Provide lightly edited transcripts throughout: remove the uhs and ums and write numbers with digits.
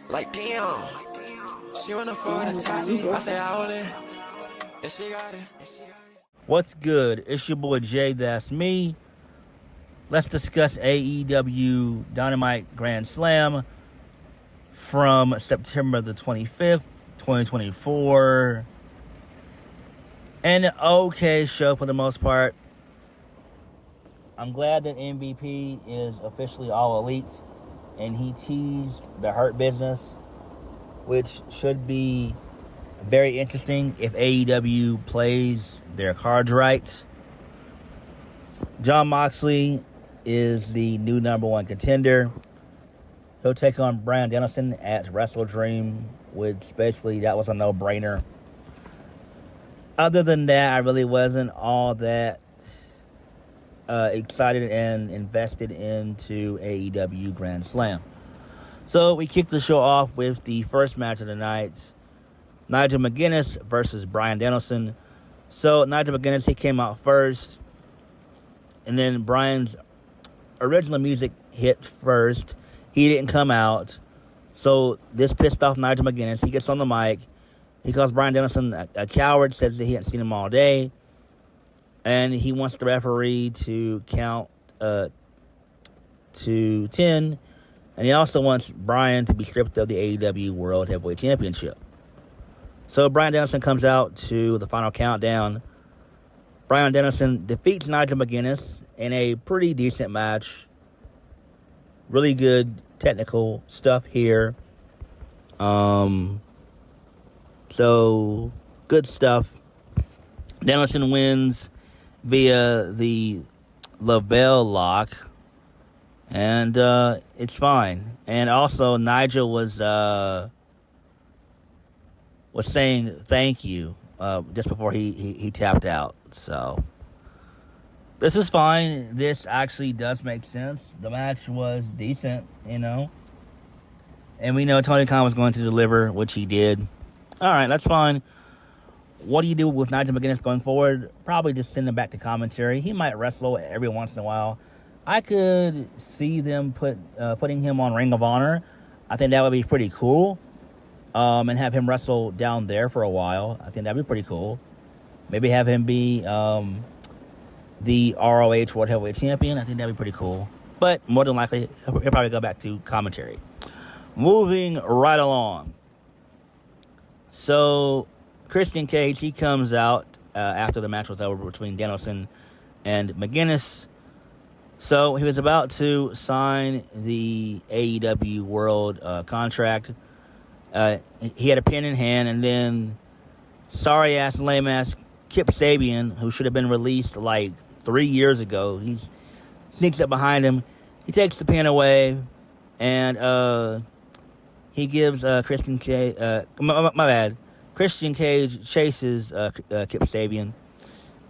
Like damn, she wanna afford to touch me. I say I want it, and she got it. What's good? It's your boy JayThat'sMe. Let's discuss AEW Dynamite Grand Slam from September the 25th, 2024. An okay show for the most part. I'm glad that MVP is officially all elite, and he teased the Hurt Business, which should be very interesting if AEW plays their cards right. Jon Moxley is the new number one contender. He'll take on Bryan Danielson at Wrestle Dream, which basically that was a no-brainer. Other than that, I really wasn't all that excited and invested into AEW Grand Slam. So we kicked the show off with the first match of the night, Nigel McGuinness versus Bryan Danielson. So Nigel McGuinness, he came out first, and then Bryan's original music hit first. He didn't come out, so this pissed off Nigel McGuinness. He gets on the mic. He calls Bryan Danielson a coward, says that he hadn't seen him all day, and he wants the referee to count to 10, and he also wants Bryan to be stripped of the AEW World Heavyweight Championship. So Bryan Danielson comes out to the final countdown. Bryan Danielson defeats Nigel McGuinness in a pretty decent match. Really good technical stuff here. So good stuff. Danielson wins via the LaBelle lock, and it's fine. And also Nigel was saying thank you just before he tapped out. So this is fine. This actually does make sense. The match was decent, and we know Tony Khan was going to deliver, which he did. All right, that's fine. What do you do with Nigel McGuinness going forward? Probably just send him back to commentary. He might wrestle every once in a while. I could see them putting him on Ring of Honor. I think that would be pretty cool. And have him wrestle down there for a while. I think that'd be pretty cool. Maybe have him be the ROH World Heavyweight Champion. I think that'd be pretty cool. But more than likely, he'll probably go back to commentary. Moving right along. So Christian Cage, he comes out after the match was over between Danielson and McGuinness. So he was about to sign the AEW World contract. He had a pen in hand, and then sorry-ass, lame-ass Kip Sabian, who should have been released like 3 years ago, he sneaks up behind him. He takes the pen away, and he gives Christian Cage... my bad. Christian Cage chases Kip Sabian,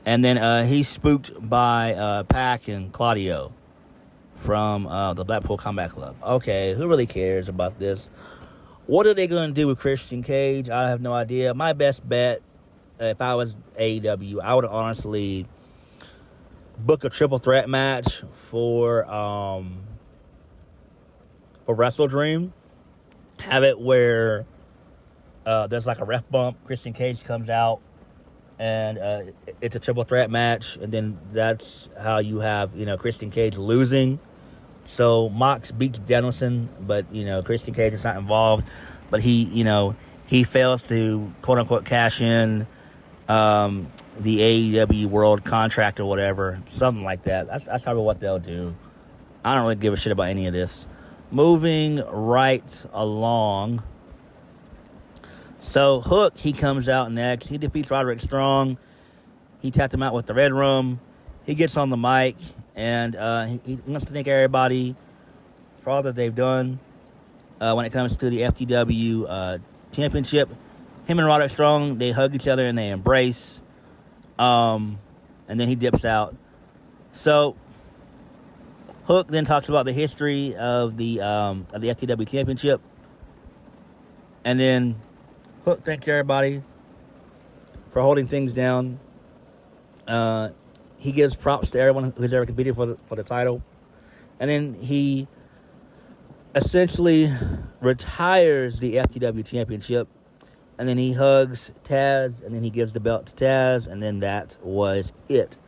and then he's spooked by Pac and Claudio from the Blackpool Combat Club. Okay, who really cares about this? What are they going to do with Christian Cage? I have no idea. My best bet, if I was AEW, I would honestly book a triple threat match for Wrestle Dream. Have it where there's like a ref bump. Christian Cage comes out, and it's a triple threat match. And then that's how you have, Christian Cage losing. So Mox beats Danielson, but Christian Cage is not involved. But he fails to quote unquote cash in the AEW World contract or whatever, something like that. That's probably what they'll do. I don't really give a shit about any of this. Moving right along. So Hook, he comes out next. He defeats Roderick Strong. He tapped him out with the Red Room. He gets on the mic. And he wants to thank everybody for all that they've done when it comes to the FTW championship. Him and Roderick Strong, they hug each other and they embrace. And then he dips out. So Hook then talks about the history of the FTW championship. And then Hook thanks everybody for holding things down. He gives props to everyone who's ever competed for the title. And then he essentially retires the FTW Championship, and then he hugs Taz, and then he gives the belt to Taz, and then that was it.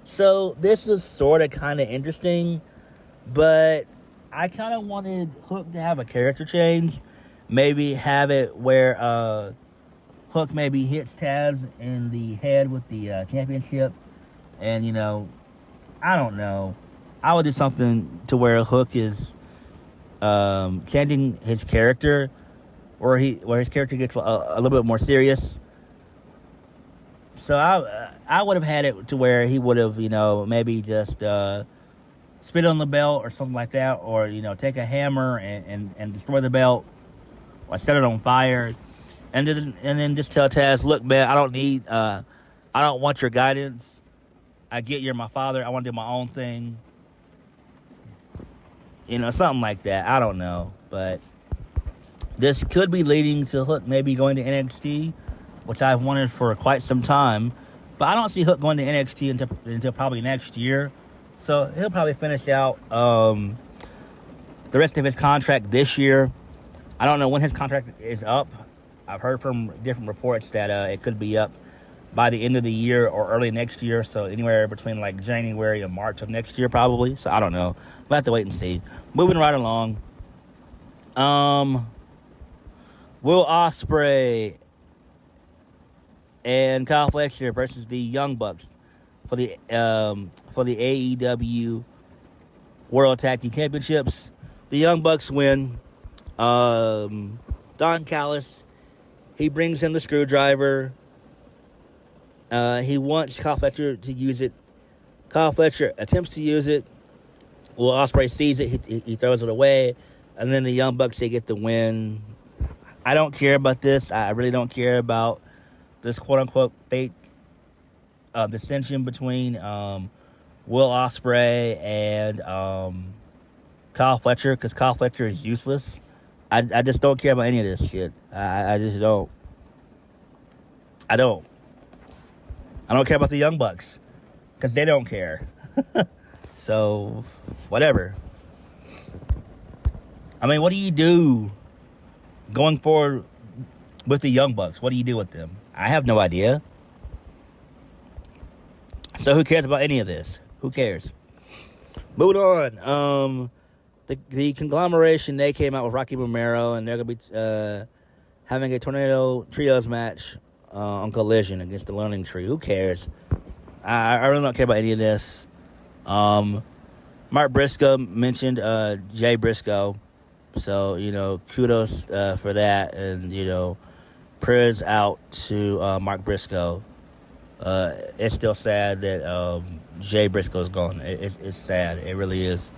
So this is sort of kind of interesting, but I kind of wanted Hook to have a character change. Maybe have it where Hook maybe hits Taz in the head with the championship, and I don't know. I would do something to where Hook is changing his character, where his character gets a little bit more serious. So I would have had it to where he would have maybe just spit on the belt or something like that, or take a hammer and destroy the belt or set it on fire, and then just tell Taz, look, man, I don't want your guidance. I get you're my father. I want to do my own thing. Something like that. I don't know. But this could be leading to Hook maybe going to NXT, which I've wanted for quite some time. But I don't see Hook going to NXT until probably next year. So he'll probably finish out the rest of his contract this year. I don't know when his contract is up. I've heard from different reports that it could be up by the end of the year or early next year. So anywhere between like January and March of next year probably. So I don't know. We'll have to wait and see. Moving right along. Will Ospreay and Kyle Fletcher versus the Young Bucks for the AEW World Tag Team Championships. The Young Bucks win. Don Callis, he brings in the screwdriver. He wants Kyle Fletcher to use it. Kyle Fletcher attempts to use it. Will Ospreay sees it. He throws it away. And then the Young Bucks, they get the win. I don't care about this. I really don't care about this quote-unquote fake dissension between Will Ospreay and Kyle Fletcher, because Kyle Fletcher is useless. I just don't care about any of this shit. I just don't. I don't care about the Young Bucks, because they don't care. So, whatever. I mean, what do you do going forward with the Young Bucks? What do you do with them? I have no idea. So who cares about any of this? Who cares? Moving on. The conglomeration, they came out with Rocky Romero, and they're going to be having a Tornado Trios match on Collision against the Learning Tree. Who cares? I really don't care about any of this. Mark Briscoe mentioned Jay Briscoe. So, kudos for that. And, prayers out to Mark Briscoe. It's still sad that Jay Briscoe's gone. It's sad. It really is.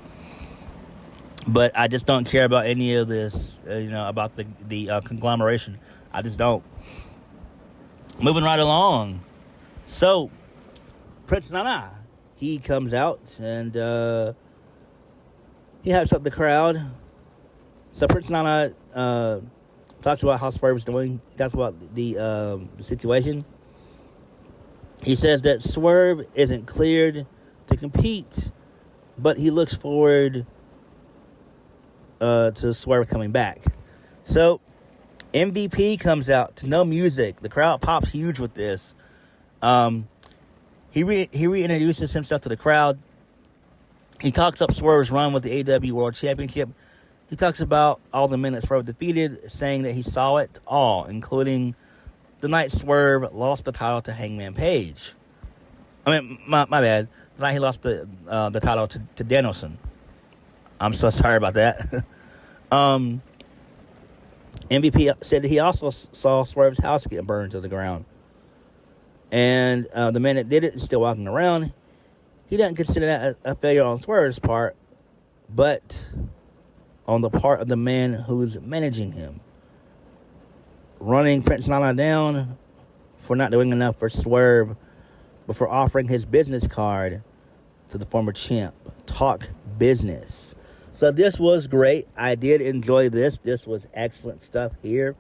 But I just don't care about any of this, about the conglomeration. I just don't. Moving right along. So, Prince Nana, he comes out and he hypes up the crowd. So Prince Nana talks about how Swerve is doing. He talks about the situation. He says that Swerve isn't cleared to compete, but he looks forward to Swerve coming back. So MVP comes out to no music. The crowd pops huge with this. He reintroduces himself to the crowd. He talks up Swerve's run with the AEW World Championship. He talks about all the men that Swerve defeated, saying that he saw it all, including the night Swerve lost the title to Hangman Page. I mean, my bad. The night he lost the title to Danielson. I'm so sorry about that. MVP said that he also saw Swerve's house get burned to the ground. And the man that did it is still walking around. He doesn't consider that a failure on Swerve's part, but on the part of the man who's managing him. Running Prince Nana down for not doing enough for Swerve, but for offering his business card to the former champ. Talk business. So this was great. I did enjoy this. This was excellent stuff here.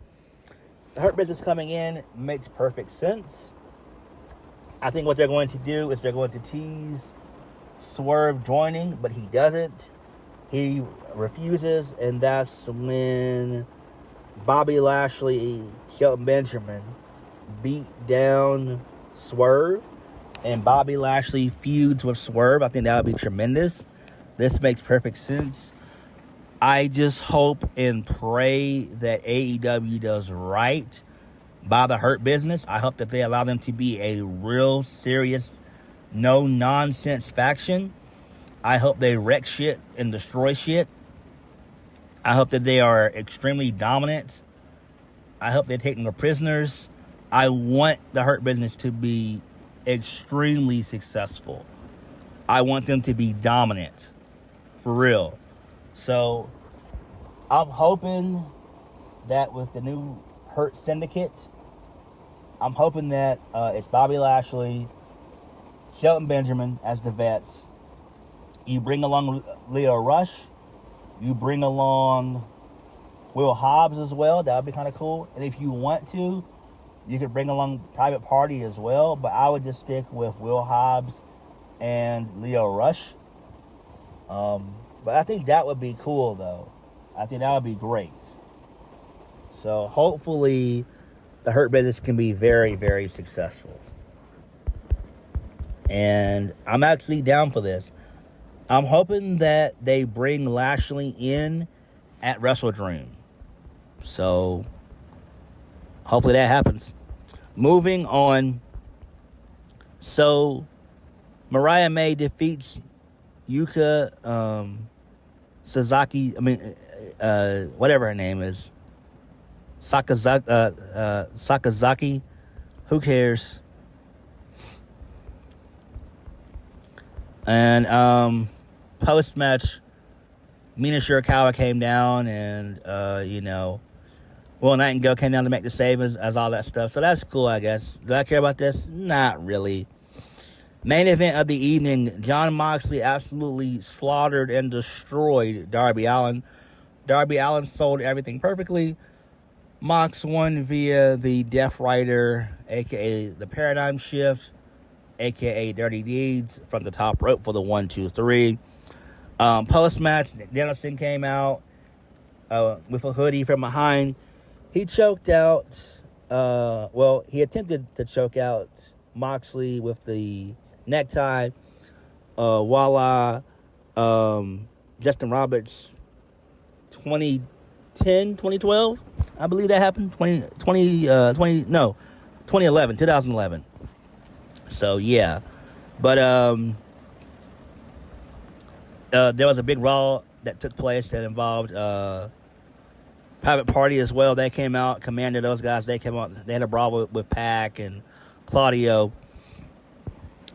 The Hurt Business coming in makes perfect sense. I think what they're going to do is they're going to tease Swerve joining, but he doesn't. He refuses, and that's when Bobby Lashley, Shelton Benjamin beat down Swerve, and Bobby Lashley feuds with Swerve. I think that would be tremendous. This makes perfect sense. I just hope and pray that AEW does right by the Hurt Business. I hope that they allow them to be a real serious, no-nonsense faction. I hope they wreck shit and destroy shit. I hope that they are extremely dominant. I hope they take no prisoners. I want the Hurt Business to be extremely successful. I want them to be dominant. For real. So, I'm hoping that with the new Hurt Syndicate, I'm hoping that it's Bobby Lashley, Shelton Benjamin as the vets. You bring along Leo Rush. You bring along Will Hobbs as well. That would be kind of cool. And if you want to, you could bring along Private Party as well. But I would just stick with Will Hobbs and Leo Rush. But I think that would be cool, though. I think that would be great. So hopefully the Hurt Business can be very, very successful. And I'm actually down for this. I'm hoping that they bring Lashley in at Wrestle Dream. So hopefully that happens. Moving on. So Mariah May defeats Yuka Sasaki. Whatever her name is. Sakazaki. Who cares? And post-match, Mina Shirakawa came down, and Will Nightingale came down to make the save as all that stuff. So that's cool, I guess. Do I care about this? Not really. Main event of the evening, Jon Moxley absolutely slaughtered and destroyed Darby Allin. Darby Allin sold everything perfectly. Mox won via the Death Rider, a.k.a. the Paradigm Shift, a.k.a. Dirty Deeds, from the top rope for the 1, 2, 3. Post-match, Danielson came out with a hoodie from behind. He choked out, he attempted to choke out Moxley with the necktie. Voila. Justin Roberts, 2012, I believe that happened. 2011. So, yeah. But there was a big Raw that took place that involved Private Party as well. They came out, Commander, those guys, they came out. They had a brawl with Pac and Claudio.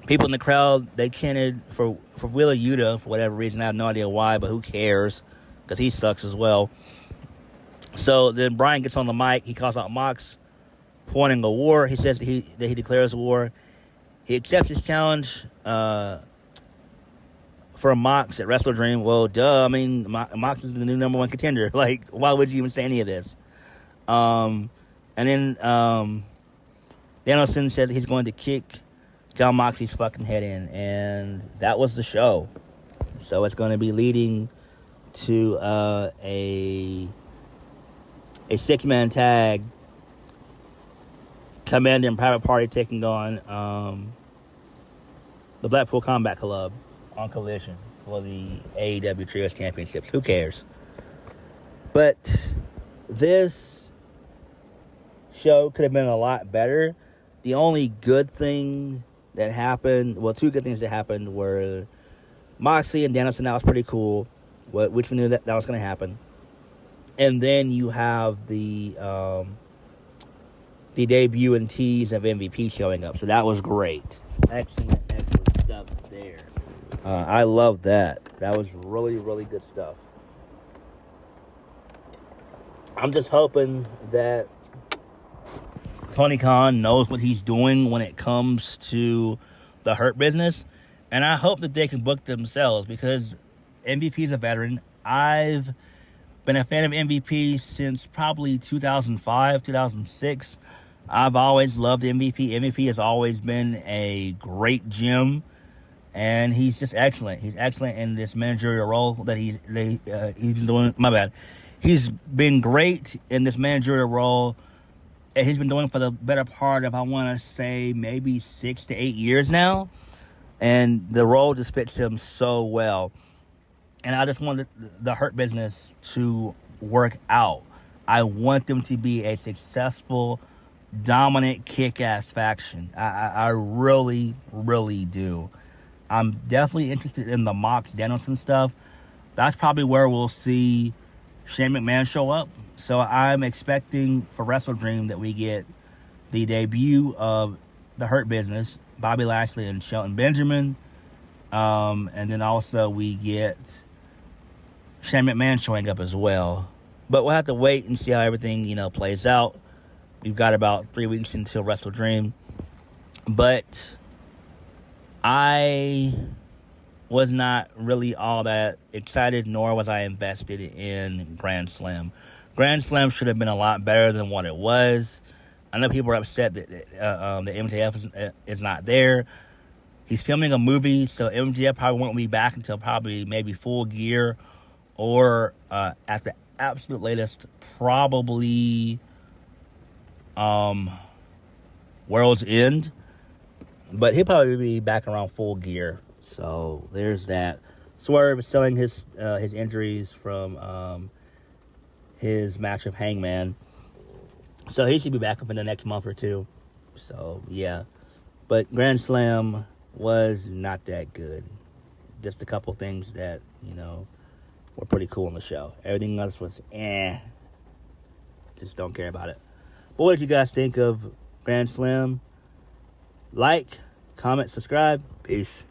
People in the crowd, they chanted for Wheeler Yuta for whatever reason. I have no idea why, but who cares? Because he sucks as well. So then Bryan gets on the mic. He calls out Mox, pointing a war. He says that he declares war. He accepts his challenge for Mox at Wrestle Dream. Well, duh. I mean, Mox is the new number one contender. Like, why would you even say any of this? And then Danielson said he's going to kick Jon Moxley's fucking head in. And that was the show. So it's going to be leading to a six-man tag. Commander and Private Party taking on the Blackpool Combat Club on Collision for the AEW Trios Championships. Who cares? But this show could have been a lot better. The only good thing that happened, well, two good things that happened were Moxley and Danielson. That was pretty cool, which we knew that was going to happen. And then you have the debut and tease of MVP showing up. So that was great. Excellent stuff there. I love that. That was really, really good stuff. I'm just hoping that Tony Khan knows what he's doing when it comes to the Hurt Business. And I hope that they can book themselves, because MVP is a veteran. I've been a fan of MVP since probably 2005, 2006. I've always loved MVP. MVP has always been a great gem, and he's just excellent. He's excellent in this managerial role that he's been doing. My bad. He's been great in this managerial role, and he's been doing for the better part of, I want to say, maybe 6 to 8 years now. And the role just fits him so well. And I just want the Hurt Business to work out. I want them to be a successful, dominant, kick-ass faction. I really, really do. I'm definitely interested in the Mox Danielson stuff. That's probably where we'll see Shane McMahon show up. So I'm expecting for Wrestle Dream that we get the debut of the Hurt Business, Bobby Lashley and Shelton Benjamin. And then also we get Shane McMahon showing up as well. But we'll have to wait and see how everything, plays out. We've got about 3 weeks until Wrestle Dream. But I was not really all that excited, nor was I invested in Grand Slam. Grand Slam should have been a lot better than what it was. I know people are upset that the MJF is not there. He's filming a movie, so MJF probably won't be back until probably maybe Full Gear, or at the absolute latest, probably World's End. But he'll probably be back around Full Gear. So there's that. Swerve is selling his injuries from his match with Hangman. So he should be back up in the next month or two. So, yeah. But Grand Slam was not that good. Just a couple things that, were pretty cool on the show. Everything else was Just don't care about it. But what did you guys think of Grand Slam? Like, comment, subscribe. Peace.